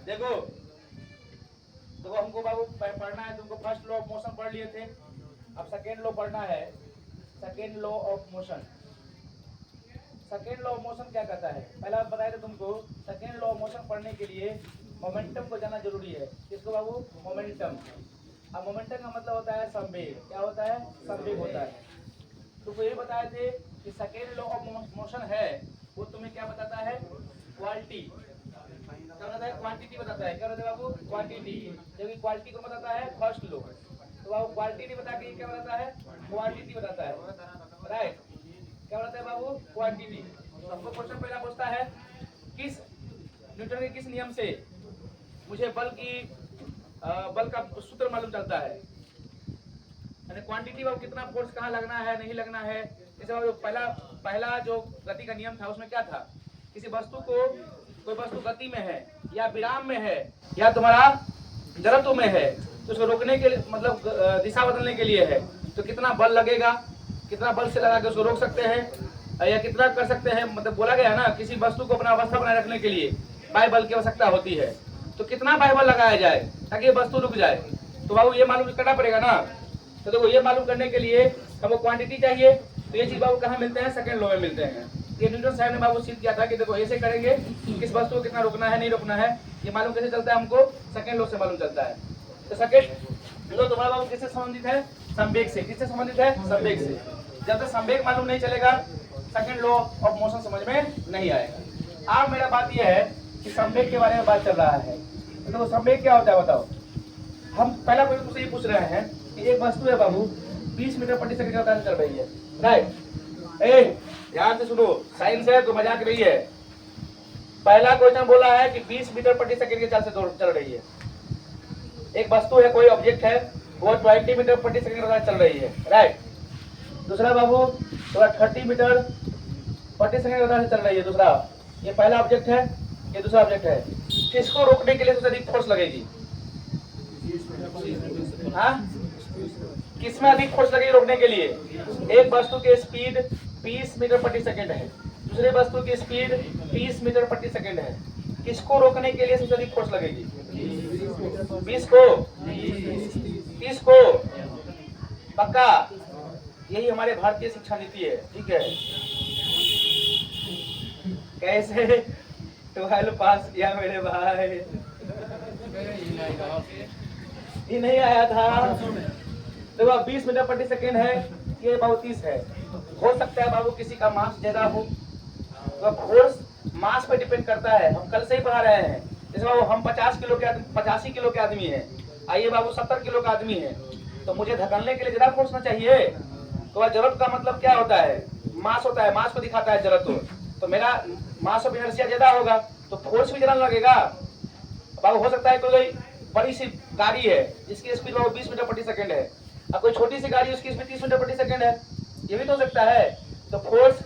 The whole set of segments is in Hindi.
देखो देखो हमको बाबू पढ़ना है, तुमको फर्स्ट लॉ ऑफ मोशन पढ़ लिए थे, अब सेकेंड लॉ पढ़ना है। Second law of motion, second law of motion क्या कहता है? पहला बताया था तुमको, सेकेंड लॉ ऑफ मोशन पढ़ने के लिए मोमेंटम को जानना जरूरी है। किसको बाबू? मोमेंटम। अब मोमेंटम का मतलब होता है संवेग। क्या होता है? संवेग होता है। तुमको ये बताए थे कि सेकेंड लॉ ऑफ मोशन है वो तुम्हें क्या बताता है? क्वालिटी। क्या बताता है? क्वांटिटी बताता है। क्या बताता है बाबू? क्वांटिटी। जबकि क्वालिटी को बताता है फर्स्ट लॉ। तो बाबू क्वालिटी नहीं बता के क्या बताता है? क्वांटिटी बताता है। राइट? क्या बताता है बाबू? क्वांटिटी। तो हमको क्वेश्चन पहला पूछता है, किस न्यूटन के किस नियम से मुझे बल का सूत्र मालूम चलता है? यानी क्वांटिटी बाबू कितना फोर्स कहाँ लगना है नहीं लगना है। जैसे पहला जो गति का नियम था उसमें क्या था? किसी वस्तु को, कोई वस्तु गति में है या विराम में है या तुम्हारा जड़त्व में है, तो उसको रोकने के लिए मतलब दिशा बदलने के लिए है, तो कितना बल लगेगा, कितना बल से लगा के उसको रोक सकते हैं या कितना कर सकते हैं। मतलब बोला गया ना, किसी वस्तु को अपना अवस्था बनाए रखने के लिए बाह्य बल की आवश्यकता होती है, तो कितना बाह्य बल लगाया जाए ताकि ये वस्तु रुक जाए। तो बाबू ये मालूम करना पड़ेगा ना। तो देखो ये मालूम करने के लिए हमको क्वांटिटी चाहिए। तो ये चीज बाबू कहाँ मिलते हैं? सेकंड लॉ में मिलते हैं। ये न्यूटन साहब ने बाबू सिद्ध किया था कि देखो ऐसे करेंगे, किस वस्तु को कितना रोकना है नहीं रोकना है, ये मालूम कैसे चलता है? हमको सेकंड लॉ से मालूम चलता है। तो सेकंड लॉ तुम्हारा बाबू किससे संबंधित है? संवेग से। किससे संबंधित है? संवेग से। जब तक संवेग मालूम नहीं चलेगा सेकंड लॉ ऑफ मोशन समझ में नहीं आएगा। अब मेरा बात यह है कि संवेग के बारे में बात चल रहा है। तो देखो संवेग क्या होता है बताओ। हम पहला क्वेश्चन तुमसे ये पूछ रहे हैं कि एक वस्तु है बाबू 20 मीटर प्रति सेकंड की रफ्तार से चल रही है। राइट? ए ध्यान से सुनो, साइंस है तो मजाक नहीं है। पहला क्वेश्चन बोला है कि 20 मीटर प्रति सेकंड की चाल से चल रही है। एक वस्तु है, कोई ऑब्जेक्ट है, वो 20 मीटर प्रति सेकंड की रफ्तार चल रही है। राइट? दूसरा बाबू थोड़ा 30 मीटर प्रति सेकंड की रफ्तार से चल रही है। दूसरा, ये पहला ऑब्जेक्ट है, ये दूसरा ऑब्जेक्ट है। किसको रोकने के लिए सबसे अधिक फोर्स लगेगी? हाँ? किसमें अधिक फोर्स लगेगी रोकने के लिए? एक वस्तु की स्पीड 20 मीटर प्रति सेकंड है, दूसरे वस्तु की स्पीड 30 मीटर प्रति सेकंड है। किसको रोकने के लिए सबसे अधिक फोर्स लगेगी? 20 को? 30 को? पक्का? यही हमारे भारतीय शिक्षा नीति है। ठीक है? कैसे 12 पास किया मेरे भाई? ये नहीं आया था। देखो 20 मीटर प्रति सेकेंड है, ये बाबू 30 है। हो सकता है बाबू किसी का मास ज्यादा हो, तो फोर्स मास पे डिपेंड करता है। हम कल से ही पढ़ा रहे हैं। जैसे बाबू हम 85 किलो के आदमी है, आइए बाबू 70 किलो का आदमी है, तो मुझे धकेलने के लिए ज्यादा फोर्स ना चाहिए। तो जरूरत का मतलब क्या होता है? मास होता है, मास को दिखाता है जरूरत। तो मेरा मास ऑफ इनर्शिया ज्यादा होगा तो फोर्स भी ज्यादा लगेगा। बाबू हो सकता है कोई बड़ी सी गाड़ी है जिसकी स्पीड बाबू 20 मीटर प्रति सेकंड है, अब कोई छोटी सी गाड़ी उसकी स्पीड 30 मीटर प्रति सेकंड है, ये भी तो हो सकता है। तो फोर्स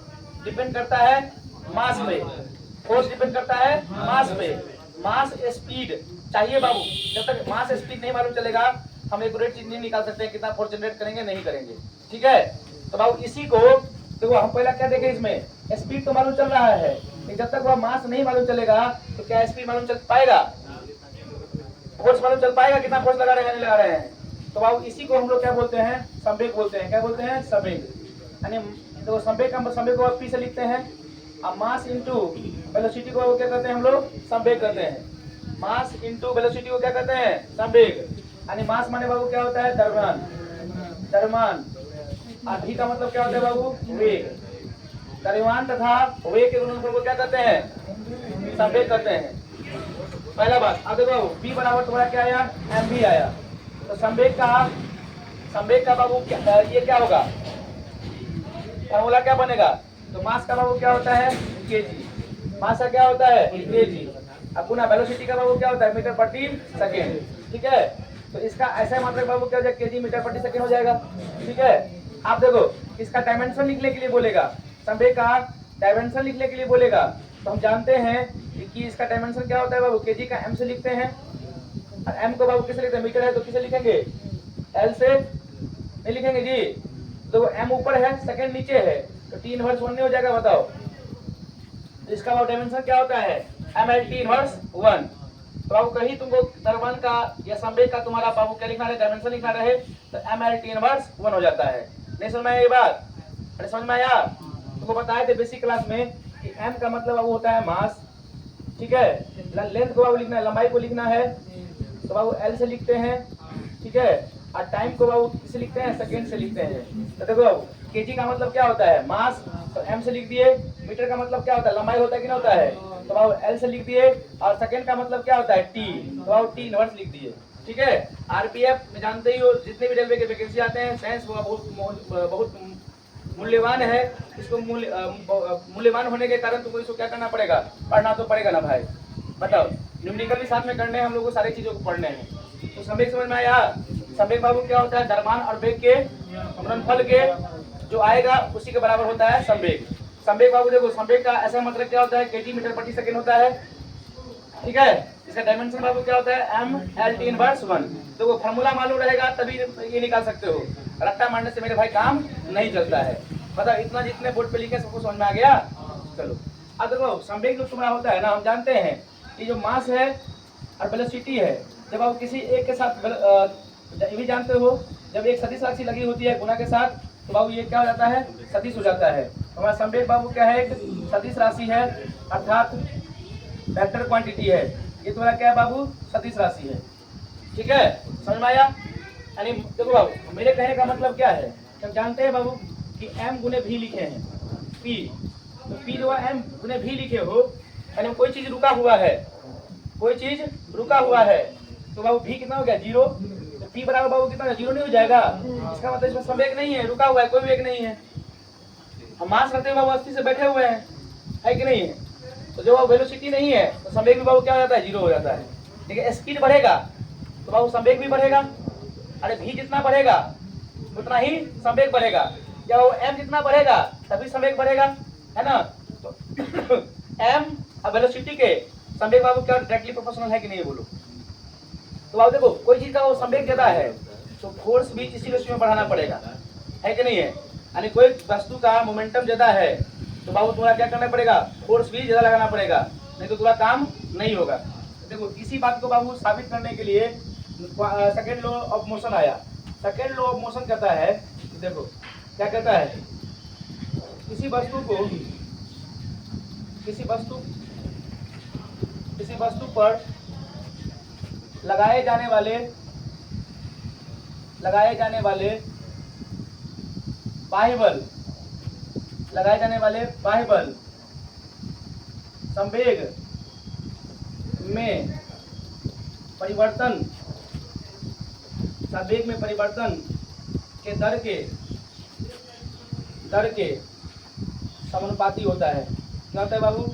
डिपेंड करता है मास पे। फोर्स डिपेंड करता है मास पे। मास स्पीड चाहिए बाबू। जब तक मास स्पीड नहीं मालूम चलेगा हम एक्यूरेट चीज नहीं निकाल सकते, कितना फोर्स जनरेट करेंगे नहीं करेंगे। ठीक है? तो बाबू इसी को देखो हम पहला क्या देखें, इसमें स्पीड तो मालूम चल रहा है, लेकिन जब तक वह मास नहीं मालूम चलेगा तो क्या स्पीड मालूम चल पाएगा? फोर्स मालूम चल पाएगा कितना फोर्स लगा रहे हैं नहीं लगा रहे हैं? तो बाबू इसी को हम लोग क्या बोलते हैं? संवेग बोलते हैं। क्या बोलते हैं? संवेग। यानी देखो संवेग को पी से लिखते हैं। अब मास इंटू वेलोसिटी को क्या कहते हैं हम लोग? संवेग कहते हैं। मास इंटू वेलोसिटी को क्या कहते हैं? संवेग। यानी मास माने बाबू क्या होता है? द्रव्यमान। द्रव्यमान। आधी का मतलब क्या होता है बाबू? वेग। द्रव्यमान तथा वेग के गुणनफल को क्या कहते हैं? संवेग कहते हैं। पहला बात। अब देखो v बराबर तुम्हारा क्या आया? mv आया। तो संवेग का बाबू ये क्या होगा? फॉर्मूला क्या बनेगा? तो मास का बाबू क्या होता है? kg। मास का क्या होता है? kg। अब पुनः वेलोसिटी का बाबू क्या होता है? मीटर प्रति सेकेंड। ठीक है? तो इसका ऐसा मतलब बाबू क्या हो जाएगा? kg मीटर प्रति सेकेंड हो जाएगा। ठीक है? आप देखो इसका डायमेंशन लिखने के लिए बोलेगा, संवेग का डायमेंशन लिखने के लिए बोलेगा, तो हम जानते हैं कि इसका डायमेंशन क्या होता है बाबू? केजी का m से लिखते हैं। और m को बाबू किसे लिखते हैं? मीटर है तो किसे लिखेंगे? l से नहीं लिखेंगे जी। तो m ऊपर है, सेकंड नीचे है, तो t इनवर्स 1 नहीं हो जाएगा? बताओ। तो इसका बाबू डायमेंशन क्या होता है? mlt inverse 1। तो बाबू कहीं तुमको द्रव्यमान का या संवेग का तुम्हारा बाबू क्या लिखना रहे, डायमेंशन लिखना रहे, तो mLT इनवर्स 1 हो जाता है। नहीं समझ में आया ये बात? अरे समझ में आया? तुमको बताए थे बेसिक क्लास में कि m का मतलब बाबू होता है मास, ठीक है। लेंथ को बाबू लिखना है, लंबाई को लिखना है तो बाबू L से लिखते हैं, ठीक है। और टाइम को बाबू किसे लिखते हैं, सेकेंड से लिखते हैं। तो देखो बाबू केजी का मतलब क्या होता है, मास, तो m से लिख दिए। मीटर का मतलब क्या होता है, लंबाई होता है कि नहीं होता है, तो बाबू L से लिख दिए। और सेकेंड का मतलब क्या होता है, T, तो बाबू T इनवर्स लिख दिए, ठीक है। आरपीएफ में जानते ही हो जितने भी रेलवे के वैकेंसी आते हैं, साइंस बहुत मूल्यवान है। इसको मूल्यवान होने के कारण तुमको इसको क्या करना पड़ेगा, पढ़ना तो पड़ेगा ना भाई। बताओ, न्यूमेरिकल भी साथ में करने हैं हम लोग को, सारी चीजों को पढ़ने हैं। तो संवेग समझ में आया? संवेग बाबू क्या होता है, द्रव्यमान और वेग के गुणनफल के जो आएगा उसी के बराबर होता है संवेग। संवेग बाबू देखो, संवेग का ऐसा मतलब क्या होता है, केजी मीटर प्रति सेकंड होता है, ठीक है। इसका डायमेंशन बाबू क्या होता है, mLT इनवर्स 1। देखो फार्मूला मालूम रहेगा तभी ये निकाल सकते हो, रट्टा मारने से मेरे भाई काम नहीं चलता है। मतलब इतना जितने बोर्ड पे लिखे सबको समझ में आ गया? चलो अब देखो संवेग जो तुम्हारा होता है ना, हम जानते हैं कि जो मास है और वेलोसिटी है, जब आप किसी एक के साथ ये भी जानते हो, जब एक सदिश राशि लगी होती है गुना के साथ, तो बाबू ये क्या हो जाता है, सदिश हो जाता है। हमारा संवेग बाबू क्या है, एक सदिश राशि है, अर्थात वेक्टर क्वांटिटी है। ये तुम्हारा क्या है बाबू, सदिश राशि है, ठीक है। समझ में आया? यानी देखो बाबू मेरे कहने का मतलब क्या है, हम जानते हैं बाबू कि m गुने v लिखे हैं, p, तो p जो है m गुने v लिखे हो, यानी कोई चीज रुका हुआ है, कोई चीज रुका हुआ है, तो बाबू v कितना हो गया, 0। तो p बराबर बाबू कितना, 0 नहीं हो जाएगा? इसका मतलब इसमें संवेग नहीं है, रुका हुआ है, कोई वेग नहीं है। हम मास करते हुए बाबू 80 से बैठे हुए हैं, है कि नहीं है? तो जो वेलोसिटी नहीं है तो संवेग भी बाबू क्या हो जाता है, 0 हो जाता है। ठीक है, स्पीड बढ़ेगा तो बाबू संवेग भी बढ़ेगा। अरे v जितना बढ़ेगा उतना ही संवेग बढ़ेगा, या वो m जितना बढ़ेगा तभी संवेग बढ़ेगा, है ना। तो m और वेलोसिटी के संवेग बाबू क्या डायरेक्टली प्रोपोर्शनल है कि नहीं, बोलो। तो बाबू देखो कोई चीज का वो संवेग ज्यादा है तो फोर्स भी इसी रेशियो में बढ़ाना पड़ेगा, है कि नहीं है। यानी कोई वस्तु का मोमेंटम ज्यादा है तो बाबू तुम्हारा क्या करना पड़ेगा, फोर्स भी ज्यादा लगाना पड़ेगा, नहीं तो तुम्हारा काम नहीं होगा। देखो इसी बात को बाबू साबित करने के लिए सेकेंड लॉ ऑफ मोशन आया। सेकेंड लॉ ऑफ मोशन कहता है, देखो क्या कहता है, किसी वस्तु पर लगाए जाने बाह्य बल संवेग में परिवर्तन के दर के समानुपाती होता है। क्या होता है बाबू,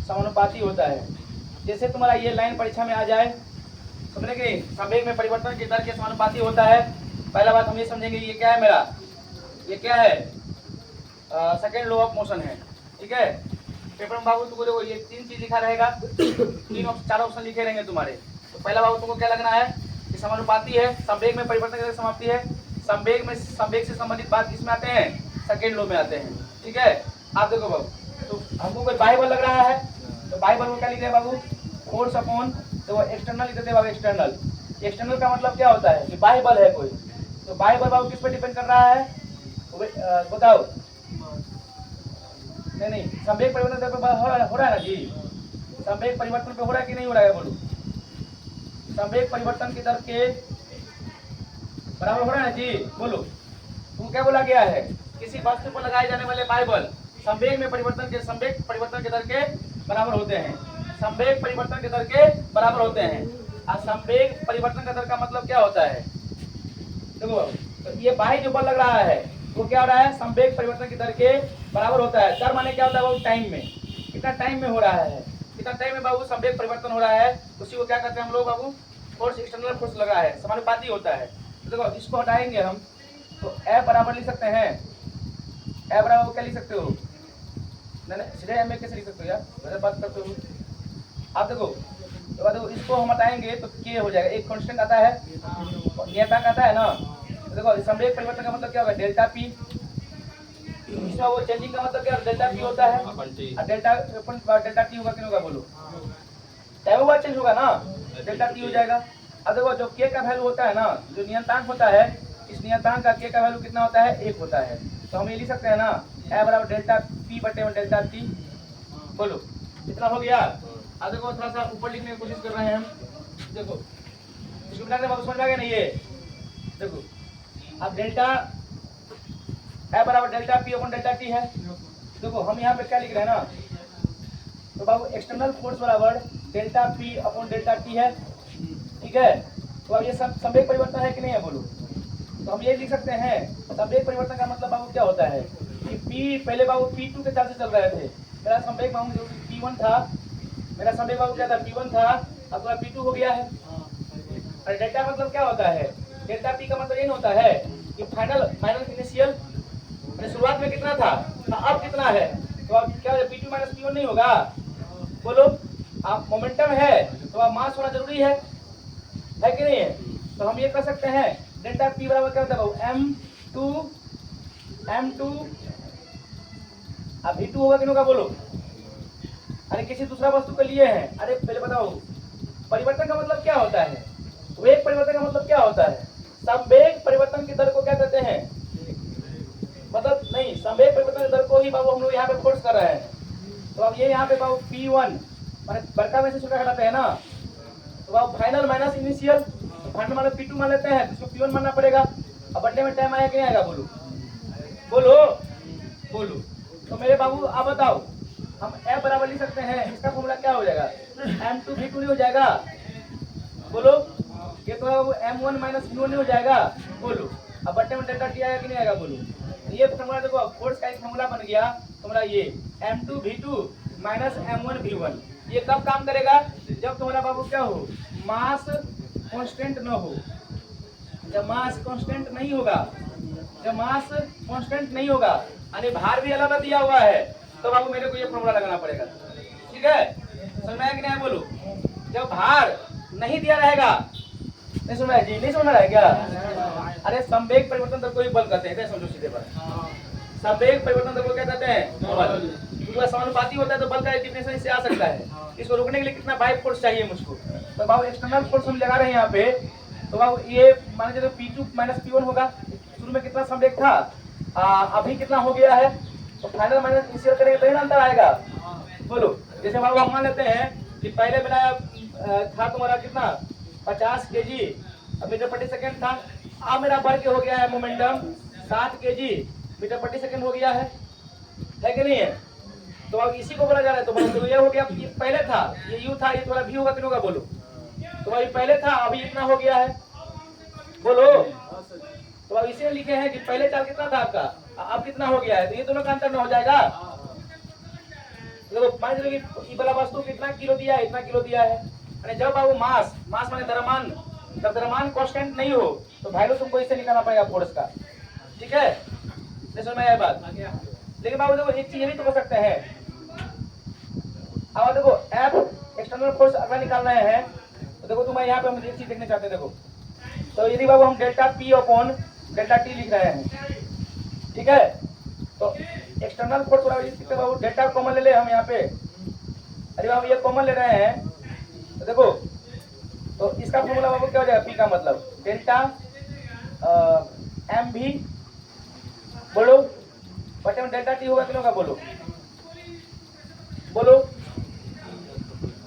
समानुपाती होता है। जैसे तुम्हारा ये लाइन परीक्षा में आ जाए, समझे कि नहीं, संवेग में परिवर्तन के दर के समानुपाती होता है। पहला बात हम ये समझेंगे, ये क्या है मेरा, ये क्या है, सेकेंड लॉ ऑफ मोशन है, ठीक है। पेपर में बाबू तुमको देखो ये 3 चीज लिखा रहेगा, 4 ऑप्शन लिखे रहेंगे तुम्हारे। तो पहला बाबू तुमको क्या लगना है कि समानुपाती है, संवेग में परिवर्तन के दर समाप्ति है। संवेग से संबंधित बात किसमें आते हैं, सेकेंड लॉ में आते हैं, ठीक है। आप देखो बाबू, तो हमको कोई बाह्य बल लग रहा है तो बाह्य बल को क्या लिख रहे हैं बाबू, फोर्स अपॉन, तो एक्सटर्नल लिख देते हैं बाबू। एक्सटर्नल का मतलब क्या होता है कि बाह्य बल है कोई, तो बाह्य बल बाबू किस पर डिपेंड कर रहा है, बताओ। नहीं, संवेग परिवर्तन दर पे हो रहा है ना जी, संवेग परिवर्तन पे हो रहा है कि नहीं हो रहा है, बोलो। संवेग परिवर्तन की दर के बराबर हो रहा है ना जी, बोलो। तुम क्या बोला गया है, किसी वस्तु पर लगाए जाने वाले बाह्य बल संवेग परिवर्तन के दर के बराबर होते हैं। संवेग परिवर्तन के दर के बराबर होते हैं। और संवेग परिवर्तन का दर का मतलब क्या होता है, देखो तो ये बाह्य जो बल लग रहा है वो क्या हो रहा है, संवेग परिवर्तन की दर के बराबर होता है। दर माने क्या होता है बाबू, टाइम में, कितना टाइम में हो रहा है, कितना टाइम में बाबू संवेग परिवर्तन हो रहा है, उसी को क्या करते हैं हम लोग बाबू, फोर्स, एक्सटर्नल फोर्स लग रहा है, समानुपाती होता है। तो देखो इसको हटाएंगे हम तो F बराबर लिख सकते हैं, F बराबर क्या लिख सकते हो, नहीं सीधे M कैसे लिख सकते हो यार, वैसे बात करते हो आप। देखो तो देखो इसको हम हटाएंगे तो K हो जाएगा, एक कांस्टेंट आता है, नियतांक आता है ना। तो देखो संवेग परिवर्तन का मतलब क्या होगा, डेल्टा P, इसमें वो चेंजिंग का मतलब क्या डेल्टा P होता है, और डेल्टा T होगा कि नहीं होगा, बोलो। टाइम ओवर चेंज होगा ना, डेल्टा टी हो जाएगा। अब देखो जो के का वैल्यू होता है ना, जो नियतांक होता है, इस नियतांक का के का वैल्यू कितना होता है, 1 होता है। तो हम ये लिख सकते हैं ना, ए बराबर डेल्टा पी बटे में डेल्टा टी। बोलो कितना हो गया। अब देखो थोड़ा सा ऊपर लिखने की कोशिश कर रहे हैं हम। देखो इसको मिला के बाबू समझ में आ गया नहीं, ये देखो अब डेल्टा ए बराबर delta P upon delta T है। देखो हम यहाँ पे क्या लिख रहे हैं ना, तो बाबू एक्सटर्नल फोर्स बराबर delta P upon delta T है, ठीक है। तो अब ये सब संवेग परिवर्तन है कि नहीं है, बोलो। तो हम ये लिख सकते हैं, संवेग परिवर्तन का मतलब बाबू क्या होता है कि पी पहले बाबू P2 के चाल से चल रहे थे। मेरा संवेग बाबू जो P1 था, मेरा संवेग बाबू क्या था, P1 था, अब थोड़ा P2 हो गया है। और डेल्टा मतलब क्या होता है, डेल्टा पी का मतलब ये होता है कि फाइनल माइनस इनिशियल, शुरुआत में कितना था, अब कितना है। तो अब क्या P2 माइनस P1 नहीं होगा, बोलो। आप मोमेंटम है तो अब मास होना जरूरी है कि नहीं है। तो हम ये कर सकते हैं डेल्टा पी बराबर क्या होता है, m2 अब v2 होगा कि नहीं होगा, बोलो। अरे किसी दूसरा वस्तु के लिए है, अरे पहले बताओ परिवर्तन का मतलब क्या होता है, वेग परिवर्तन का मतलब क्या होता है। संवेग परिवर्तन की दर को क्या कहते हैं, मतलब नहीं, संवेग परिवर्तन की दर को ही बाबू हम लोग यहाँ पे फोर्स कर रहे हैं। तो अब ये यहाँ पे बाबू P1 माने बड़का में से छोटा घटाते हैं ना, तो बाबू फाइनल माइनस इनिशियल, तो फाइनल माइनस P2 मान लेते हैं, तो इसको P1 मानना पड़ेगा। अब बढ़ने में टाइम आया कि नहीं आएगा, बोलो बोलो बोलो। तो मेरे बाबू आप बताओ, हम F बराबर लिख सकते हैं, इसका फॉर्मूला क्या हो जाएगा, m2 v2 नहीं हो जाएगा, बोलो। ये तो बाबू m1 माइनस v1 नहीं हो जाएगा, बोलो। अब बढ़ने में डेल्टा टी आएगा कि नहीं आएगा, बोलो। तो ये फॉर्मूला देखो, फोर्स का एक फॉर्मूला बन गया तुम्हारा, ये m2 v2 minus m1 v1। ये कब काम करेगा, जब तुम्हारा बाबू क्या हो, मास कांस्टेंट न हो। जब मास कांस्टेंट नहीं होगा, जब मास कांस्टेंट नहीं होगा, यानी भार भी अलग दिया हुआ है, तो बाबू मेरे को ये फॉर्मूला लगाना पड़ेगा, ठीक है। समझ में आया कि नहीं, बोलो। जब भार नहीं दिया रहेगा, नहीं सुन रहा है जी, नहीं सुन रहा है क्या। अरे संवेग परिवर्तन दर को ही बल कहते हैं, समझो सीधे पर। संवेग परिवर्तन दर को क्या कहते हैं, बल। क्योंकि समानुपाती होता है तो बल का डेफिनेशन इससे आ सकता है। इसको रोकने के लिए कितना बाइक फोर्स चाहिए मुझको, तो बाबू एक्सटर्नल फोर्स हम लगा रहे हैं यहाँ पे। तो बाबू ये मान लीजिए P2 माइनस P1 होगा, शुरू में कितना संवेग था, अभी कितना हो गया है, तो फाइनल माइनस इनिशियल करेंगे तो ही अंतर आएगा, बोलो। जैसे बाबू हम मान लेते हैं कि पहले मेरा था तुम्हारा कितना 50 kg मीटर प्रति सेकंड था, अब मेरा बढ़ के हो गया है मोमेंटम 7 kg मीटर प्रति सेकंड हो गया है कि नहीं है। तो अब इसी को बोला जा रहा है, तो ये हो गया, ये पहले था, ये u था, ये थोड़ा v होगा कि नहीं होगा, बोलो। तो अभी पहले था, अभी इतना हो गया है, बोलो। तो अब इसे लिखे हैं कि पहले चाल कितना था आपका, अब कितना हो गया है, तो ये दोनों का अंतर न हो जाएगा। देखो मान लीजिए कि ये वाला वस्तु कितना किलो दिया है, इतना किलो दिया है, यानी जब बाबू मास माने द्रव्यमान, जब द्रव्यमान कांस्टेंट नहीं हो तो वैल्यू तुमको इससे निकालना पड़ेगा फोर्स का, ठीक है। समझ में आया बात। लेकिन बाबू देखो एक चीज ये भी तो कर सकते हैं, अब देखो F एक्सटर्नल फोर्स अगर निकाल रहे हैं, तो देखो तुम यहाँ पे हम एक चीज देखना चाहते हैं, देखो। तो यदि बाबू हम delta P upon delta T लिख रहे हैं, ठीक है, तो एक्सटर्नल फोर्स बाबू डेल्टा कॉमन ले ले हम यहाँ पे, अरे बाबू ये कॉमन ले रहे हैं, तो देखो तो इसका फॉर्मूला बाबू क्या हो जाएगा, P का मतलब डेल्टा MV, बोलो, बटे में डेल्टा T होगा कि नहीं होगा, बोलो बोलो।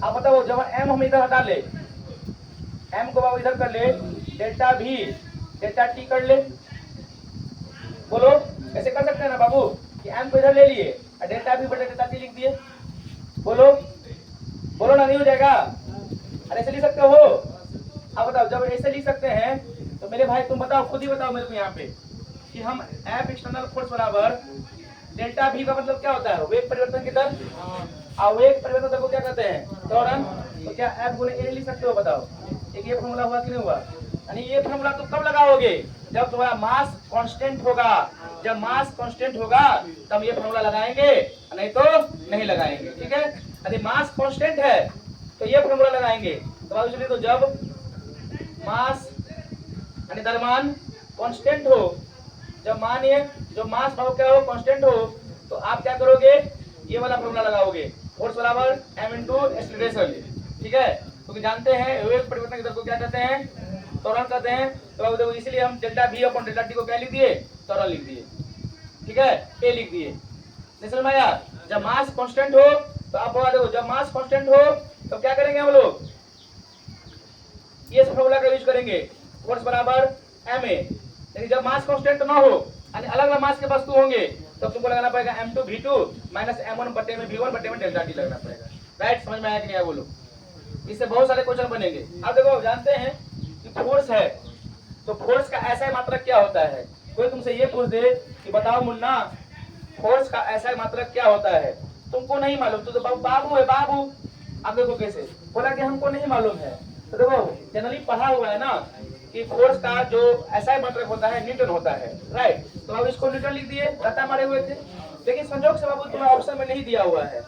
आप बताओ, जब m हम इधर हटा ले, m को बाबू इधर कर ले, डेल्टा V डेल्टा T कर ले, बोलो। ऐसे कर सकते हैं ना बाबू कि m को इधर ले लिए और डेल्टा V बटे डेल्टा T लिख दिए, बोलो बोलो ना, नहीं हो जाएगा। अरे ऐसे लिख सकते हो। आप बताओ, जब ऐसे लिख सकते हैं तो मेरे भाई तुम बताओ, खुद ही बताओ मेरे को यहाँ पे कि हम F एक्सटर्नल फोर्स बराबर डेल्टा V का मतलब क्या होता है, वेग परिवर्तन की दर, और वेग परिवर्तन दर को क्या कहते हैं, त्वरण। तो क्या F गुणे A लिख सकते हो, बताओ। एक ये फॉर्मूला हुआ कि नहीं हुआ, यानी ये फॉर्मूला तुम कब लगाओगे, जब तुम्हारा मास कांस्टेंट होगा। जब मास कांस्टेंट होगा तब ये फॉर्मूला लगाएंगे, नहीं तो नहीं लगाएंगे, ठीक है। यदि मास कांस्टेंट है तो ये फॉर्मूला लगाएंगे। तो जब मास यानी द्रव्यमान कांस्टेंट हो, जब मानिए जो मास भाव क्या हो, कांस्टेंट हो, तो आप क्या करोगे, ये वाला फॉर्मूला लगाओगे, फोर्स बराबर m इंटू एक्सीलरेशन, ठीक है। तो क्योंकि जानते हैं वेग परिवर्तन की दर को क्या कहते हैं, त्वरण कहते हैं। तो देखो इसलिए हम delta V upon delta T को क्या लिख दिए, त्वरण लिख दिए, ठीक है, ए लिख दिए। समझ में आया? जब मास कांस्टेंट हो तो आप देखो, जब मास कांस्टेंट हो तो क्या करेंगे हम लोग, ये फॉर्मूला का यूज करेंगे, फोर्स बराबर ma। लेकिन जब मास कांस्टेंट ना हो यानी अलग अलग मास के वस्तु होंगे तो तुमको लगाना पड़ेगा m2 v2 माइनस m1 बटे में v1 बटे में डेल्टा टी लगना पड़ेगा। राइट, समझ में आया कि नहीं आया बोलो? इससे बहुत सारे क्वेश्चन बनेंगे। अब देखो जानते हैं कि फोर्स है तो फोर्स का ऐसा मात्रक क्या होता है। कोई तुमसे ये पूछ दे कि बताओ मुन्ना फोर्स का ऐसा मात्रक क्या होता है, तुमको नहीं मालूम तो बाबू है बाबू। अब देखो कैसे बोला कि हमको नहीं मालूम है, तो देखो जनरली पढ़ा हुआ है ना कि फोर्स का जो ऐसा मात्रक होता है न्यूटन होता है। राइट, तो अब इसको न्यूटन लिख दिए, रट्टा मारे हुए थे, लेकिन संजोग से बाबू तुम्हें ऑप्शन में नहीं दिया हुआ है,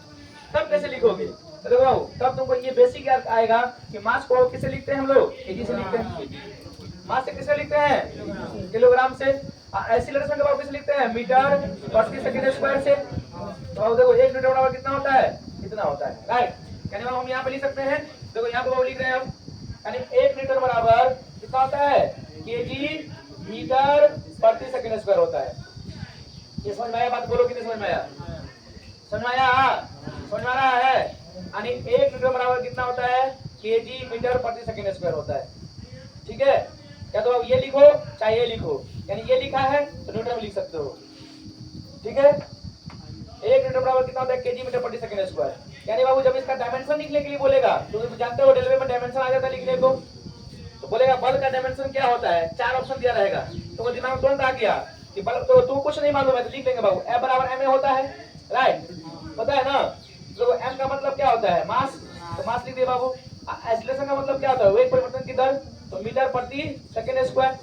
तब कैसे लिखोगे? तो देखो तब तुमको ये बेसिक याद आएगा कि मास को किससे लिखते हैं हम लोग, केजी से लिखते हैं। मास से किससे लिखते हैं, किलोग्राम से। एक्सीलरेशन के बाबू किससे लिखते हैं, मीटर प्रति सेकंड स्क्वायर से। तो देखो 1 न्यूटन बराबर कितना होता है, कितना होता है। राइट, यानी हम यहाँ पे लिख सकते हैं, देखो यहाँ पे बाबू लिख रहे हैं हम, यानी 1 न्यूटन बराबर कितना होता है, केजी मीटर प्रति सेकंड स्क्वायर होता है। ये समझ में आया बात, बोलो कि नहीं समझ में आया? समझ में आया? समझ में आ रहा है? यानी 1 न्यूटन बराबर कितना होता है, केजी मीटर प्रति सेकंड स्क्वायर होता है। ठीक है, या तो अब ये लिखो चाहे ये लिखो, यानी ये लिखा है तो न्यूटन में लिख सकते हो। ठीक है, 1 न्यूटन बराबर कितना होता है, केजी मीटर प्रति सेकंड स्क्वायर। यानी बाबू जब इसका डायमेंशन लिखने के लिए बोलेगा तो तुम जानते हो रेलवे में डायमेंशन आ जाता है लिखने को, तो बोलेगा बल का डायमेंशन क्या होता है, 4 ऑप्शन दिया रहेगा। तो दिमाग में तुरंत आ गया कि बल, तो तुम कुछ नहीं मालूम है तो लिख लेंगे बाबू, F बराबर ma होता है। राइट, पता है ना? तो m का मतलब क्या होता है, मास, तो मास लिख दिए बाबू। एक्सीलरेशन का मतलब क्या होता है, वेग परिवर्तन की दर, तो मीटर प्रति सेकंड स्क्वायर।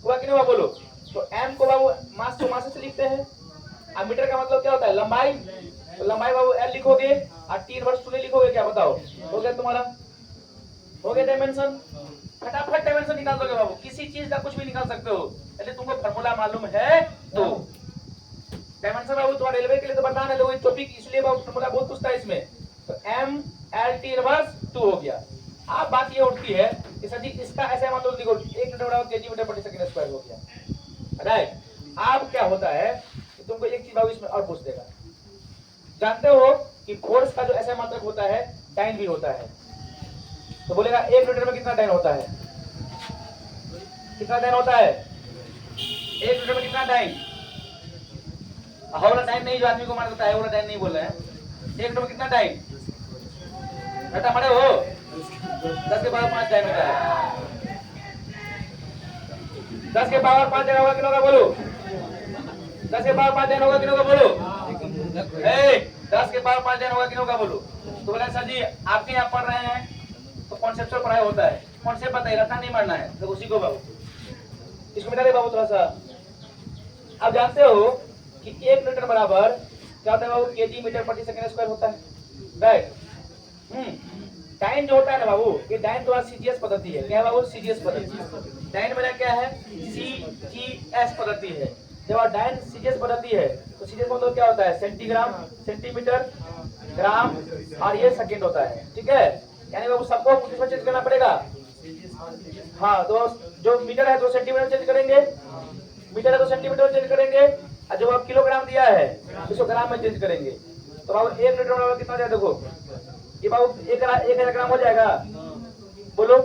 हुआ कि नहीं हुआ बोलो? तो m को बाबू मास को मास से लिखते हैं, और मीटर का मतलब क्या होता है, लंबाई, तो लंबाई बाबू l लिखोगे और t इनवर्स 2 लिखोगे, क्या बताओ हो गया तुम्हारा, हो गया डायमेंशन। फटाफट डायमेंशन निकाल दोगे बाबू, किसी चीज का कुछ भी निकाल सकते हो, पहले तुमको फार्मूला मालूम है तो। डायमेंशन बाबू तुम्हारे रेलवे के लिए तो बताना है, लोग टॉपिक इसलिए बाबू फार्मूला बहुत पूछता है इसमें। तो m l t इनवर्स 2 हो गया। अब बात ये उठती है कि सर जी इसका ऐसे मतलब लिखो, 1 न्यूटन बराबर केजी मीटर प्रति सेकंड स्क्वायर हो गया। राइट, अब क्या होता है कि तुमको एक चीज बाबू इसमें और पूछ देगा, जानते हो कि फोर्स का जो ऐसा मात्रक होता है टाइम भी होता है, तो बोलेगा 1 न्यूटन में कितना टाइम होता है, कितना टाइम होता है 1 न्यूटन में कितना टाइम, वाला टाइम नहीं जो आदमी को मार देता है, वाला टाइम नहीं बोल रहे हैं। 1 न्यूटन में कितना टाइम, बेटा मरे हो 10 के पावर 5 टाइम होता है। 10 के पावर 5 टाइम होगा किलो का बोलो, 10 के पावर 5 टाइम होगा किलो का बोलो, 10 के पावर 5 टाइम होगा किलो का बोलो। तो बोले सर जी आपके यहाँ पढ़ रहे हैं तो कॉन्सेप्चुअल पढ़ाई होता है, कॉन्सेप्ट बताइए, रट्टा नहीं मारना है, तो उसी को बाबू इसको मिटा दे बाबू थोड़ा सा। अब जानते हो कि 1 न्यूटन बराबर क्या होता है बाबू, केजी मीटर प्रति सेकंड स्क्वायर होता है। राइट, टाइम जो होता है ना बाबू, ये टाइम थोड़ा सीजीएस पद्धति है। क्या है बाबू, सीजीएस पद्धति। टाइम मेरा क्या है, सीजीएस पद्धति है। जब डाइन सीजीएस पद्धति है तो सीजीएस मतलब क्या होता है, सेंटीग्राम, सेंटीमीटर, ग्राम और ये सेकंड होता है। ठीक है, यानी बाबू सबको किसमें चेंज करना पड़ेगा, हाँ, तो जो मीटर है तो सेंटीमीटर चेंज करेंगे, मीटर है तो सेंटीमीटर चेंज करेंगे, और जो अब किलोग्राम दिया है इसको ग्राम में चेंज करेंगे। तो बाबू 1 न्यूटन बराबर कितना हो जाए, देखो ये बाबू 1000 ग्राम हो जाएगा, बोलो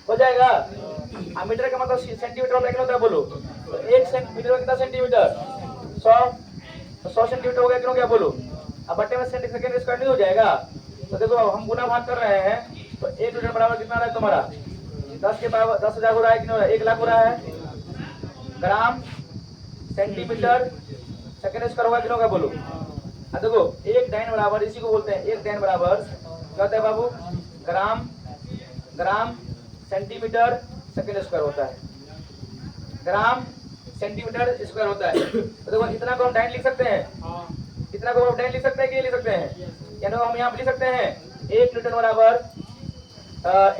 हो जाएगा। मीटर का मतलब सेंटीमीटर होता है, किलो होता है बोलो, तो 1 सेंटीमीटर में कितना सेंटीमीटर, 100 सेंटीमीटर हो गया, किलो क्या बोलो। अब बट्टे में सेकंड स्क्वायर नहीं हो जाएगा, तो देखो हम गुना भाग कर रहे हैं, तो 1 न्यूटन बराबर कितना है तुम्हारा, 10 के पावर 10,000 हो रहा है, किलो 1 लाख हो रहा है, ग्राम सेंटीमीटर सेकंड स्क्वायर होगा, किलो का बोलो। देखो एक डाइन बराबर इसी को बोलते हैं, एक डाइन बराबर क्या होता है बाबू, ग्राम सेंटीमीटर सेकंड स्क्वायर होता है, ग्राम सेंटीमीटर स्क्वायर होता है। तो देखो इतना को हम डाइन लिख सकते हैं, इतना को हम डाइन लिख सकते हैं कि ये लिख सकते हैं, यानी हम यहाँ पे लिख सकते हैं 1 न्यूटन बराबर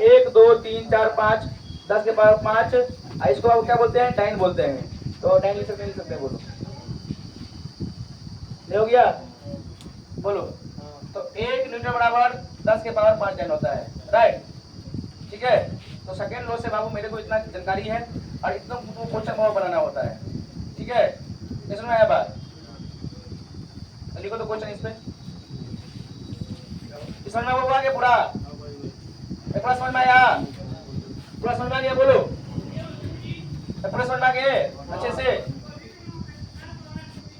1 2 3 4 5 10 के पावर 5, इसको आप क्या बोलते हैं, डाइन बोलते हैं। तो डाइन लिख सकते हैं, बोलो हो गया बोलो। तो 1 न्यूटन बराबर 10 के पावर 5 डाइन होता है। राइट, ठीक है। तो सेकेंड लॉ से बाबू मेरे को इतना जानकारी है और इतना क्वेश्चन बहुत बनाना होता है, ठीक है। समझ में आया बात? लिखो तो क्वेश्चन इस पे, समझ में आ गया पूरा? पूरा समझ में आया? पूरा समझ में आ गया? बोलो पूरा समझ में आ गया अच्छे से?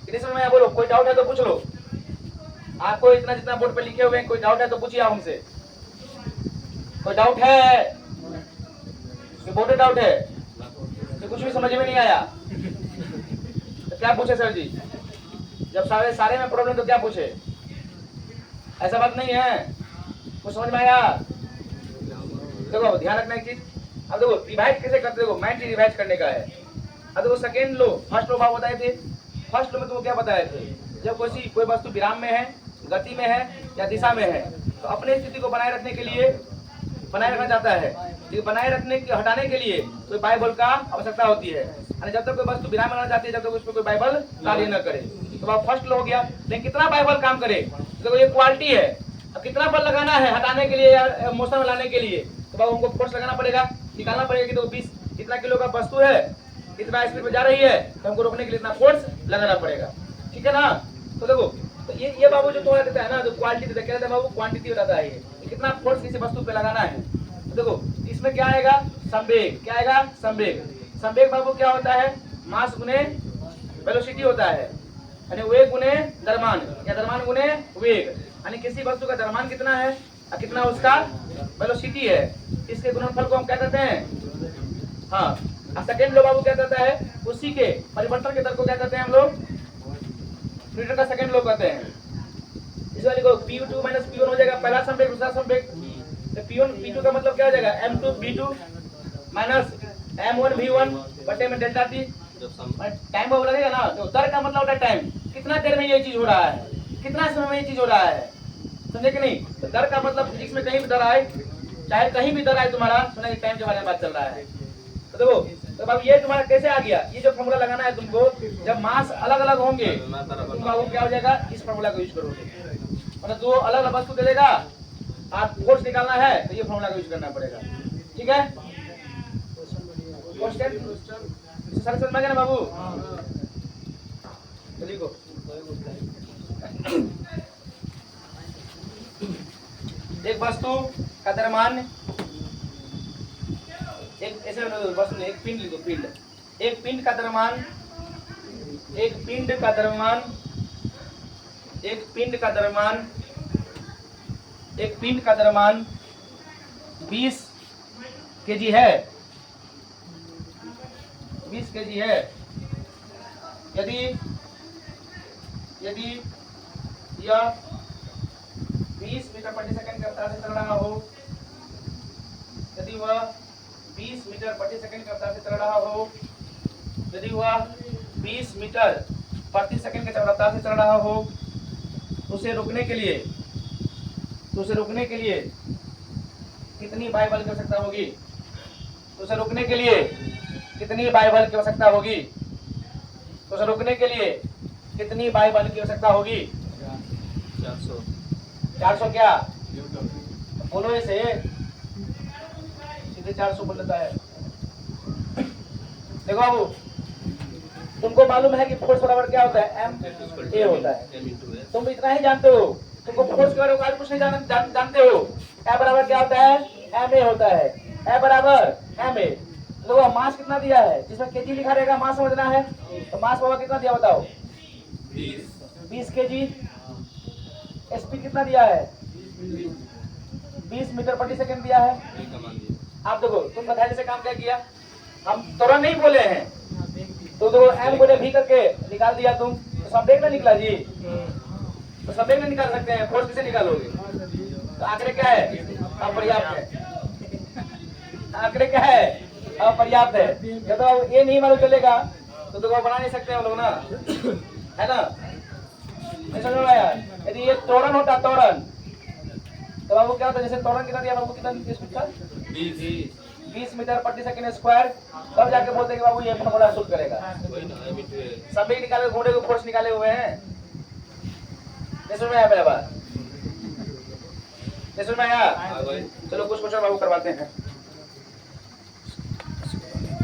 कितनी समझ में आया? बोलो। कोई डाउट है तो पूछ लो। आपको इतना जितना बोर्ड पे लिखे हुए हैं, कोई डाउट है तो पूछिए हमसे। कोई डाउट है? बोर्ड डाउट है तो कुछ भी समझ में नहीं आया तो क्या पूछे सर जी? जब सारे में प्रॉब्लम तो क्या पूछे? ऐसा बात नहीं है। कुछ समझ में आया? देखो ध्यान रखना एक चीज। अब देखो रिवाइज कैसे करते हो, माइंड रिवाइज करने का है। अब देखो सेकेंड लो, फर्स्ट लो बताए थे। फर्स्ट लो में तुमको क्या बताए थे? जब कोई वस्तु विराम में है, गति में है या दिशा में है, तो अपने स्थिति को बनाए रखने के लिए बनाए रखना चाहता है, लेकिन बनाए रखने के हटाने के लिए कोई बाह्य बल का आवश्यकता होती है। जब तक कोई वस्तु विराम में रहना चाहती है, जब तक उस पर कोई बाह्य बल कार्य न करे। तो अब फर्स्ट लो हो गया, लेकिन कितना बाह्य बल काम करे? देखो ये क्वालिटी है। अब कितना बल लगाना है हटाने के लिए या मोशन में लाने के लिए? तो बाबू हमको फोर्स लगाना पड़ेगा, निकालना पड़ेगा कि तो 20 इतना किलो का वस्तु है, इतना स्पीड में जा रही है, तो हमको रोकने के लिए इतना फोर्स लगाना पड़ेगा, ठीक है ना। तो देखो तो ये बाबू जो थोड़ा देता है ना, जो क्वालिटी देता है, क्या देता है बाबू? क्वांटिटी बताता है ये कितना फोर्स किसी वस्तु पे लगाना है। तो देखो इसमें क्या आएगा? संवेग। क्या आएगा? संवेग। संवेग बाबू क्या होता है? मास गुने वेलोसिटी होता है, यानी वेग गुने द्रव्यमान या द्रव्यमान गुने वेग, यानी किसी वस्तु का द्रव्यमान कितना है और कितना उसका वेलोसिटी है, इसके गुणनफल को हम क्या कहते हैं? हाँ। सेकेंड लो बाबू क्या कहता है? उसी के परिवर्तन के दर को क्या कहते हैं हम लोग? न्यूटन का सेकेंड लो कहते हैं। इस वाले को P2 माइनस P1 हो जाएगा, पहला संवेग दूसरा संवेग। तो P1 P2 का मतलब क्या हो जाएगा? M2 V2 minus M1 V1 बटे में डेल्टा T। टाइम बाबू लगेगा ना, तो दर का मतलब होता है टाइम, कितना देर में ये चीज हो रहा है, कितना समय में ये चीज हो रहा है, समझे कि नहीं? तो दर का मतलब फिजिक्स में कहीं भी दर आए, चाहे कहीं भी दर आए तुम्हारा, सुना टाइम के बारे में बात चल रहा है। तो देखो तो बाबू ये तुम्हारा कैसे आ गया? ये जो फॉर्मूला लगाना है तुमको, जब मास अलग अलग होंगे तुम बाबू क्या हो जाएगा? इस फॉर्मूला को यूज करोगे। मतलब दो अलग अलग वस्तु दे देगा, आप फोर्स निकालना है तो ये फॉर्मूला को यूज करना पड़ेगा, ठीक है। सर समझ गए ना बाबू? तो लिखो एक वस्तु का द्रव्यमान, एक ऐसे वस्तु एक पिंड लिखो, पिंड। एक पिंड का द्रव्यमान, एक पिंड का द्रव्यमान, एक पिंड का द्रव्यमान, एक पिंड का द्रव्यमान 20 केजी है, 20 केजी है। यदि यह 20 मीटर प्रति सेकंड की रफ्तार से चल रहा हो, यदि वह 20 मीटर प्रति सेकंड की रफ्तार से चल रहा हो, यदि वह 20 मीटर प्रति सेकंड की रफ्तार से चल रहा हो, तो उसे रोकने के लिए कितनी बाह्य बल की आवश्यकता होगी? तो उसे रोकने के लिए कितनी बाह्य बल की आवश्यकता होगी? तो उसे रोकने के लिए कितनी बाह्य बल की आवश्यकता होगी? 400 क्या? बोलो इसे, सीधे 400 बोल देता है। देखो बाबू तुमको मालूम है कि फोर्स बराबर क्या होता है? M A होता है। तुम इतना ही जानते हो, तुमको फोर्स के बारे में कुछ नहीं जानते हो। A बराबर क्या होता है? Ma होता है। A बराबर Ma। देखो मास कितना दिया है, जिसमें केजी लिखा रहेगा मास समझना है। तो मास बाबा कितना दिया बताओ? 20 केजी। स्पीड कितना दिया है? 20 मीटर प्रति सेकंड दिया है। आप देखो तुम बताए जैसे काम क्या किया, हम तुरंत नहीं बोले हैं, तो देखो M बोले V करके निकाल दिया तुम, तो संवेग ना निकला जी, तो संवेग नहीं निकाल सकते हैं, फोर्स किसे निकालोगे? तो आंकड़े क्या है? अपर्याप्त है। आंकड़े क्या है? अपर्याप्त है। जब तो ये नहीं मालूम चलेगा तो देखो बना नहीं सकते हम लोग ना, है ना? नहीं समझ में आया? यदि ये त्वरण होता, त्वरण, तो बाबू क्या होता? जैसे त्वरण कितना दिया बाबू? कितना 20 मीटर प्रति सेकंड स्क्वायर, तब जाके बोलते हैं कि बाबू ये फॉर्मूला सूट करेगा। सभी निकाले, घोड़े को फोर्स निकाले हुए हैं। समझ में आया मेरा बात? समझ में आया? चलो कुछ क्वेश्चन बाबू करवाते हैं।